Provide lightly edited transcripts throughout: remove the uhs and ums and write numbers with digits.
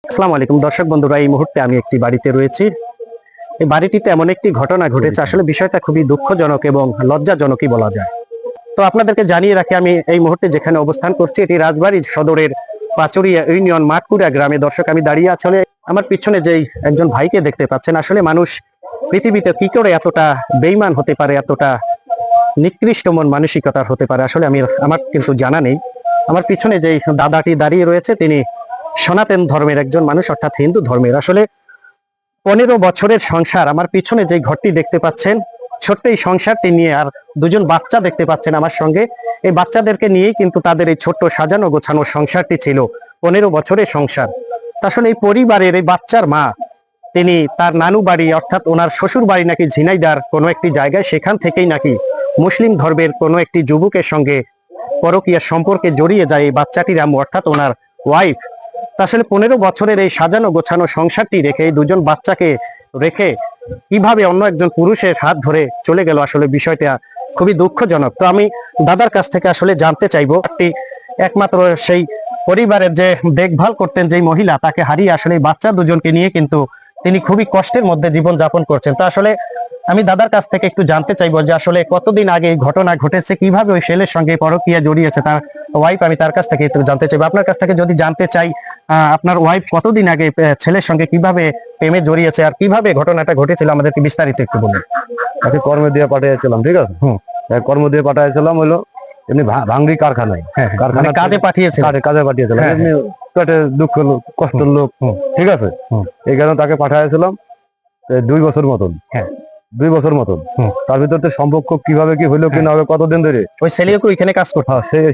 আসসালামু আলাইকুম দর্শক বন্ধুরা, এই মুহূর্তে আমি একটি বাড়িতে রয়েছি। এই বাড়িটিতে এমন একটি ঘটনা ঘটেছে, আসলে বিষয়টা খুবই দুঃখজনক এবং লজ্জাজনকই বলা যায়। তো আপনাদেরকে জানিয়ে রাখি, আমি এই মুহূর্তে যেখানে অবস্থান করছি এটি রাজবাড়ী সদরের পাচুরিয়া ইউনিয়ন মাঠকুড়া গ্রামে। দর্শক, আমি দাঁড়িয়ে আসলে আমার পিছনে যেই একজন ভাইকে দেখতে পাচ্ছেন, আসলে মানুষ পৃথিবীতে কি করে এতটা বেইমান হতে পারে, এতটা নিকৃষ্ট মন মানসিকতার হতে পারে, আসলে আমার কিন্তু জানা নেই। আমার পিছনে যেই দাদাটি দাঁড়িয়ে রয়েছে তিনি সনাতন ধর্মের একজন মানুষ, অর্থাৎ হিন্দু ধর্মের। আসলে 15 বছরের সংসার, আমার পিছনে যে ঘরটি দেখতে পাচ্ছেন, ছোট্ট এই সংসারটি নিয়ে আর দুজন বাচ্চা দেখতে পাচ্ছেন আমার সঙ্গে। এই বাচ্চাদেরকে নিয়েই কিন্তু তাদের এই ছোট্ট সাজানো গোছানো সংসারটি ছিল, 15 বছরের সংসার। আসলে এই পরিবারের এই বাচ্চার মা, তিনি তার নানু বাড়ি অর্থাৎ ওনার শ্বশুর বাড়ি নাকি ঝিনাইদার কোনো একটি জায়গায়, সেখান থেকেই নাকি মুসলিম ধর্মের কোনো একটি যুবকের সঙ্গে পরকীয়া সম্পর্কে জড়িয়ে যায় এই বাচ্চাটির আম্মু অর্থাৎ ওনার ওয়াইফ। আসলে 15 বছরের এই সাজানো গোছানো সংসারটি রেখে, এই দুজন বাচ্চাকে রেখে কিভাবে অন্য একজন পুরুষের হাত ধরে চলে গেল, আসলে বিষয়টা খুবই দুঃখজনক। তো আমি দাদার কাছ থেকে আসলে জানতে চাইবো, একমাত্র সেই পরিবারের যে দেখভাল করতেন যেই মহিলা, তাকে হারিয়ে আসলে এই বাচ্চা দুজনকে নিয়ে কিন্তু তিনি খুবই কষ্টের মধ্যে জীবন যাপন করছেন। তো আসলে আমি দাদার কাছ থেকে একটু জানতে চাইবো যে আসলে কতদিন আগে এই ঘটনা ঘটেছে, কিভাবে ওই ছেলের সঙ্গে পরকীয়া জড়িয়েছে তার ওয়াইফ, আমি তার কাছ থেকে একটু জানতে চাইবো। আপনার কাছ থেকে যদি জানতে চাই, আপনার ওয়াইফ কতদিন আগে ছেলের সঙ্গে কিভাবে প্রেমে জড়িয়েছে আর কিভাবে ঘটনাটা ঘটেছিল, আমাদেরকে বিস্তারিত একটু বলুন। তাকে কর্ম দিয়ে পাঠিয়েছিলাম, ঠিক আছে। কর্ম দিয়ে পাঠিয়েছিলাম হলো এমনি ভাঙড়ি কারখানায়, কারখানা কাজে পাঠিয়েছে, কাজে পাঠিয়েছিলাম। এমনি পেটে দুঃখ লোক, কষ্টের লোক, ঠিক আছে। এই কারণে তাকে পাঠিয়েছিলাম 2 বছর মতন। 2 বছর মতন। তার ভিতর সম্পর্ক কিভাবে কি হইলো কি না হবে, কতদিন ধরে ওই ছেলেও কি ওইখানে কাজ করতো?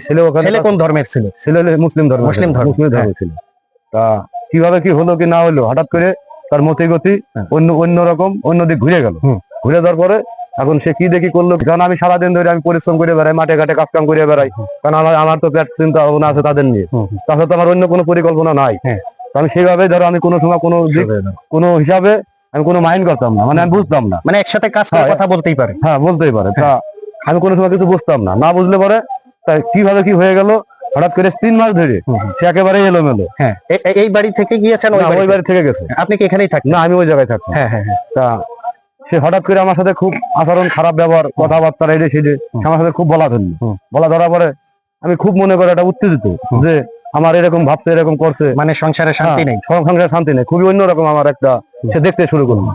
ছেলে ওখানে। ছেলে কোন ধর্মের ছিল? ছেলে মুসলিম ধর্ম। মুসলিম ধর্ম ছিল। তা কিভাবে কি হলো কি না হলো, হঠাৎ করে তার মতি গতি অন্য রকম, অন্য দিক ঘুরে গেল। ঘুরে যাওয়ার পরে এখন সে কি দেখি করলো, কারণ আমি সারাদিন ধরে আমি পরিশ্রম করে বেড়াই, মাঠে ঘাটে কাজ কাম করে বেড়াই, কারণ আমার তো পেট চিন্তা ভাবনা আছে তাদের নিয়ে, তাছাড়া তো আমার অন্য কোনো পরিকল্পনা নাই। আমি সেইভাবে ধরো আমি কোনো সময় কোনো হিসাবে আমি কোনো মাইন্ড করতাম না, মানে আমি বুঝতাম না, মানে একসাথে কাজ করে কথা বলতেই পারে। হ্যাঁ, বলতেই পারে। তা আমি কোনো সময় কিছু বুঝতাম না, না বুঝলে পরে তাই কিভাবে কি হয়ে গেল, হঠাৎ করে 3 মাস ধরে সে একেবারে এলোমেলো। এই বাড়ি থেকে গিয়েছেন? ওই বাড়ি থেকে গেছে। আপনি কি এখানেই থাকেন? না, আমি ওই জায়গায় থাকতাম। তা সে হঠাৎ করে আমার সাথে খুব আচরণ খারাপ, ব্যবহার, কথাবার্তা, এড়ে সেজে আমার সাথে খুব বলা ধরার পরে আমি খুব মনে করে এটা উত্তেজিত যে আমার এরকম ভাবছে, এরকম করছে, মানে সংসারে শান্তি নেই, সংসারে শান্তি নেই, খুবই অন্যরকম আমার একটা সে দেখতে শুরু করলো।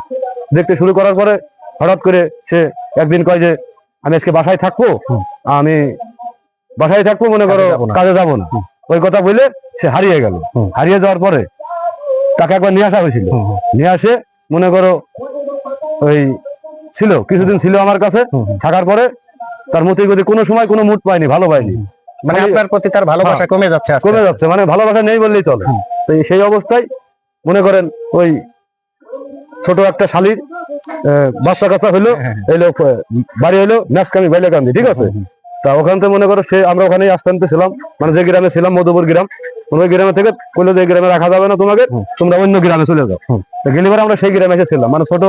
দেখতে শুরু করার পরে হঠাৎ করে সে একদিন কয় যে আমি আজকে বাসায় থাকবো, আমি বাসায় থাকবো, মনে করো কাজে যাবো না। ওই কথা বলে সে হারিয়ে গেল। হারিয়ে যাওয়ার পরে তাকে একবার নিয়ে আসা হয়েছিল। নিয়ে আসে মনে করো ওই ছিল কিছুদিন ছিল আমার কাছে, থাকার পরে তার মতি গতি কোনো সময় কোনো মুড পায়নি, ভালো পায়নি। মানে আপনার প্রতি তার ভালোবাসা কমে যাচ্ছে, মানে ভালোবাসা নেই বললেই চলে। তো সেই অবস্থায় মনে করেন ওই ছোট একটা শালির বাচ্চা কাচ্চা হইলো, এলো বাড়ি হইলো ম্যাচকামি বাইলেকান্দি, ঠিক আছে। তা ওখান থেকে মনে করো সে আমরা ওখানেই আসতে ছিলাম, মানে যে গ্রামে ছিলাম মধুপুর গ্রাম, ওই গ্রামে থেকে বললো যে গ্রামে রাখা যাবে না তোমাকে, তোমরা অন্য গ্রামে চলে যাও। গেলে পরে আমরা সেই গ্রামে এসেছিলাম, মানে ছোট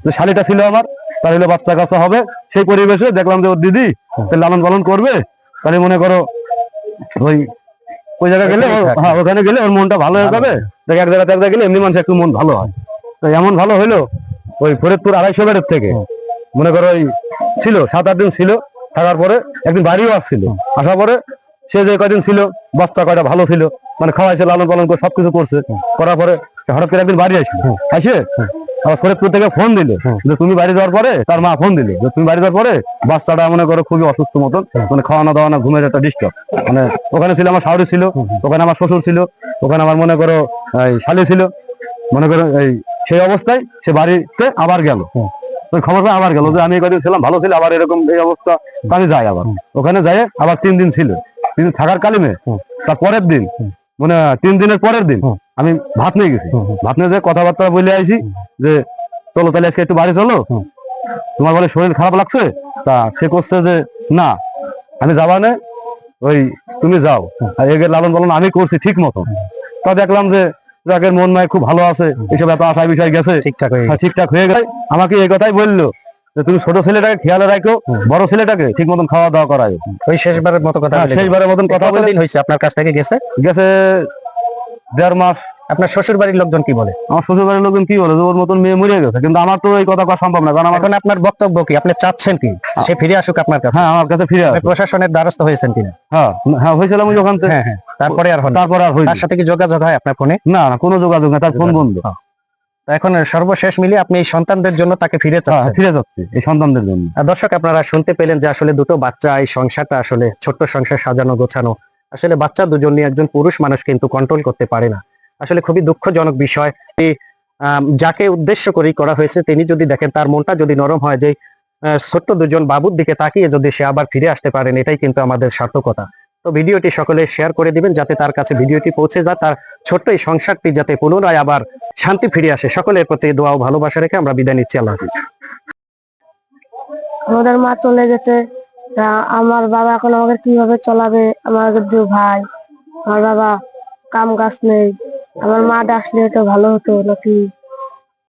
যে শালিটা ছিল আমার, তার হলো বাচ্চা কাচ্চা হবে। সেই পরিবেশে দেখলাম যে ওর দিদি লালন পালন করবে, তাহলে মনে করো ওই জায়গায় গেলে, ওখানে গেলে ওর মনটা ভালো হয়ে যাবে। এক জায়গায় গেলে এমনি মানুষ একটু মন ভালো হয়। তো এমন ভালো হইলো, ওই ফরিদপুর 250 বেডের থেকে মনে করো ওই ছিল 7-8 দিন ছিল, থাকার পরে একদিন বাড়িও আসছিল। আসার পরে সে যে কয়দিন ছিল, বাচ্চা কয়টা ভালো ছিল, মানে খাওয়াইছে, লালন পালন করে সবকিছু করছে। করার পরে হঠাৎ করে একদিন বাড়ি আসলো। আসে আবার ফরিদপুর থেকে ফোন দিল যে তুমি বাড়ি যাওয়ার পরে, তার মা ফোন দিল যে তুমি বাড়ি যাওয়ার পরে বাচ্চাটা মনে করো খুবই অসুস্থ মতন, মানে খাওয়ানো দাওয়ানো, ঘুমের একটা ডিস্টার্ব। মানে ওখানে ছিল আমার শাশুড়ি ছিল, ওখানে আমার শ্বশুর ছিল, ওখানে আমার মনে করো শালি ছিল, মনে করো সেই অবস্থায় সে বাড়িতে আবার গেল। ওই খবর পেয়ে আবার গেল যে আমি কদিন ছিলাম, ভালো ছিল, আবার এরকম এই অবস্থা। আমি যাই আবার ওখানে, যাই আবার 3 দিন ছিল। 3 দিন থাকার কালিমে তার পরের দিন, মানে 3 দিনের পরের দিন আমি ভাত নিয়ে গেছি। ভাত নিয়ে যে কথাবার্তা বলে আইছি যে চলো তাহলে আজকে একটু বাড়ি চলো, তোমার বলে শরীর খারাপ লাগছে। তা সে করছে যে না আমি যাবা না, ওই তুমি যাও, আর এগের লালন পালন আমি করছি ঠিক মতো। তা দেখলাম যে যাকের মন মায় খুব ভালো আছে, এইসব এত আশায় বিষয় গেছে, ঠিকঠাক হয়ে গেছে। আমাকে এই কথাই বললো যে তুমি ছোট ছেলেটাকে খেয়াল রাখো, বড় ছেলেটাকে ঠিক মতন খাওয়া দাওয়া করায়। ওই শেষবারের মতো কথা, শেষবারের মতন কথা বলে দিন হয়েছে আপনার কাছ থেকে গেছে? গেছে 1.5 মাস। আপনার শ্বশুর বাড়ির লোকজন কি বলে? আমার শ্বশুর বাড়ির লোকজন কি বলে যে ওর মতন মেয়ে মরে গেছে, কিন্তু আমার তো এই কথা করা সম্ভব না, কারণ আমার এখন আপনার বক্তব্য কি? আপনি চাচ্ছেন কি সে ফিরে আসুক আপনার কাছে? হ্যাঁ আমার কাছে ফিরে আপনি আসে। প্রশাসনের দ্বারস্থ হয়েছেন কিনা? হ্যাঁ হ্যাঁ হয়েছিলাম ওই ওখান থেকে। হ্যাঁ হ্যাঁ, তারপরে আর হন? তারপর আর হয়নি। তার সাথে কি যোগাযোগ হয় আপনার ফোনে? না না, কোনো যোগাযোগ না, তার ফোন বন্ধ। তো এখন সর্বশেষ মিলিয়ে আপনি এই সন্তানদের জন্য তাকে ফিরে হ্যাঁ, চাচ্ছেন। ফিরে যাচ্ছে এই সন্তানদের জন্য। দর্শক, আপনারা শুনতে পেলেন যে আসলে দুটো বাচ্চা, এই সংসারটা আসলে ছোট্ট সংসার, সাজানো গোছানো, আসলে বাচ্চা দুজন নিয়ে একজন পুরুষ মানুষ কিন্তু কন্ট্রোল করতে পারে না। আসলে খুবই দুঃখজনক বিষয়। এই যাকে উদ্দেশ্য করেই করা হয়েছে তিনি যদি দেখেন, তার মনটা যদি নরম হয়, যে ছোট্ট দুজন বাবুর দিকে তাকিয়ে যদি সে আবার ফিরে আসতে পারেন, এটাই কিন্তু আমাদের সার্থকতা। তো ভিডিওটি সকলে শেয়ার করে দিবেন যাতে তার কাছে ভিডিওটি পৌঁছে যায়, তার ছোট্ট এই সংসারটি যাতে পুনরায় আবার শান্তি ফিরে আসে। সকলের প্রতি দোয়া ও ভালোবাসা রেখে আমরা বিদায় নিচ্ছি। আল্লাহ হাফিজ। আমাদের মা চলে গেছে, তা আমার বাবা এখন আমাকে কিভাবে চলাবে? আমাদের 2 ভাই, আমার বাবা কাম কাজ নেই, আমার মা ডাকলে তো ভালো হতো নাকি।